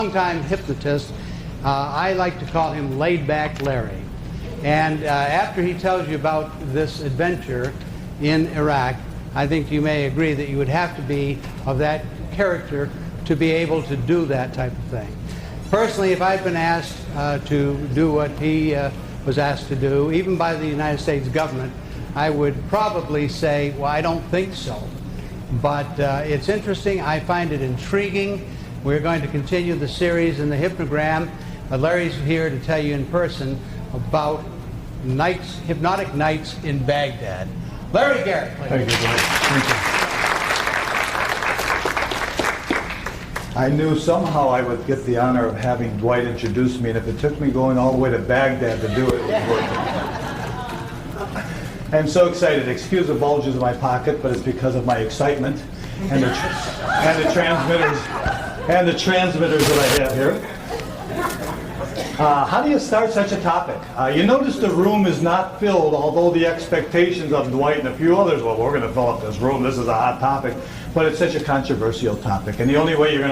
Longtime hypnotist. I like to call him Laid Back Larry. And after he tells you about this adventure in Iraq, I think you may agree that you would have to be of that character to be able to do that type of thing. Personally, if I'd been asked to do what he was asked to do, even by the United States government, I would probably say, well, I don't think so. But it's interesting. I find it intriguing. We're going to continue the series in the hypnogram. Larry's here to tell you in person about nights, hypnotic nights in Baghdad. Larry Garrett, please. Thank you, Dwight. Thank you. I knew somehow I would get the honor of having Dwight introduce me, and if it took me going all the way to Baghdad to do it, it was worth it. I'm so excited. Excuse the bulges in my pocket, but it's because of my excitement and the transmitters that I have here. How do you start such a topic? You notice the room is not filled, although the expectations of Dwight and a few others, well, we're going to fill up this room, this is a hot topic, but it's such a controversial topic. And the only way you're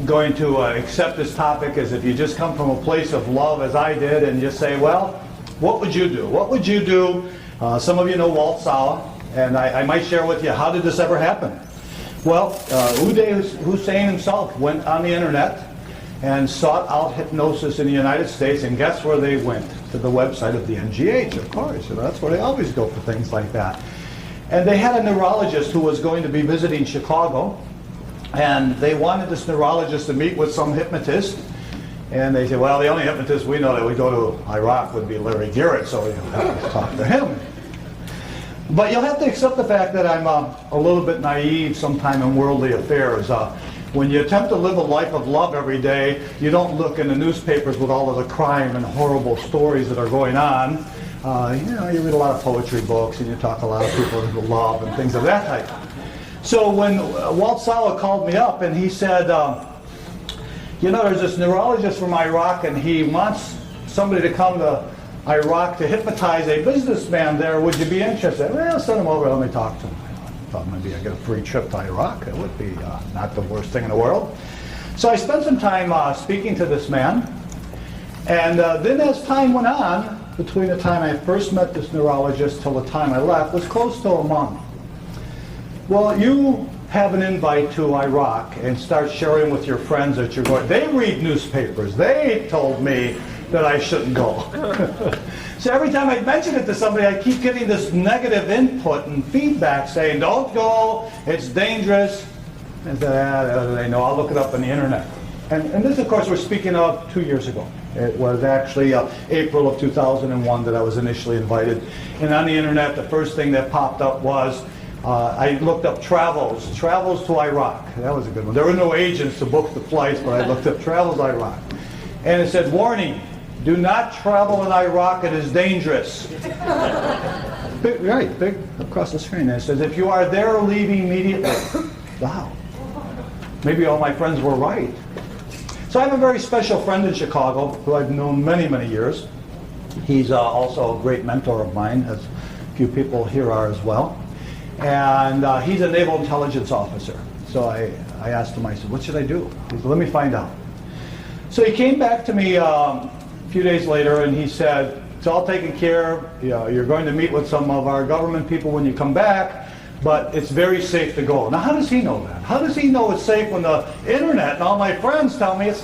going to accept this topic is if you just come from a place of love, as I did, and just say, well, what would you do? What would you do? Some of you know Walt Sawa, and I might share with you, how did this ever happen? Well, Uday Hussein himself went on the internet and sought out hypnosis in the United States, and guess where they went? To the website of the NGH, of course. You know, that's where they always go for things like that. And they had a neurologist who was going to be visiting Chicago, and they wanted this neurologist to meet with some hypnotist. And they said, well, the only hypnotist we know that would go to Iraq would be Larry Garrett, so you'll have to talk to him. But you'll have to accept the fact that I'm a little bit naive sometime in worldly affairs. When you attempt to live a life of love every day, you don't look in the newspapers with all of the crime and horrible stories that are going on. You read a lot of poetry books and you talk to a lot of people who love and things of that type. So when Walt Sawa called me up and he said, there's this neurologist from Iraq and he wants somebody to come to Iraq to hypnotize a businessman there. Would you be interested? Well, send him over. Let me talk to him. I thought maybe I get a free trip to Iraq. It would be not the worst thing in the world. So I spent some time speaking to this man. And then as time went on, between the time I first met this neurologist till the time I left, was close to a month. Well, you have an invite to Iraq and start sharing with your friends that you're going. They read newspapers. They told me that I shouldn't go. So every time I mention it to somebody, I keep getting this negative input and feedback saying, don't go, it's dangerous. And I know, I'll look it up on the internet. And this, of course, we're speaking of 2 years ago. It was actually April of 2001 that I was initially invited. And on the internet, the first thing that popped up was, I looked up travels to Iraq. That was a good one. There were no agents to book the flights, but I looked up travels to Iraq. And it said, warning, do not travel in Iraq, it is dangerous. Big across the screen. And it says, if you are there, leave immediately. Wow. Maybe all my friends were right. So I have a very special friend in Chicago who I've known many, many years. He's also a great mentor of mine, as a few people here are as well. And he's a naval intelligence officer. So I asked him, I said, what should I do? He said, let me find out. So he came back to me a few days later and he said, it's all taken care of. You're going to meet with some of our government people when you come back, but it's very safe to go. Now, how does he know that? How does he know it's safe when the internet and all my friends tell me it's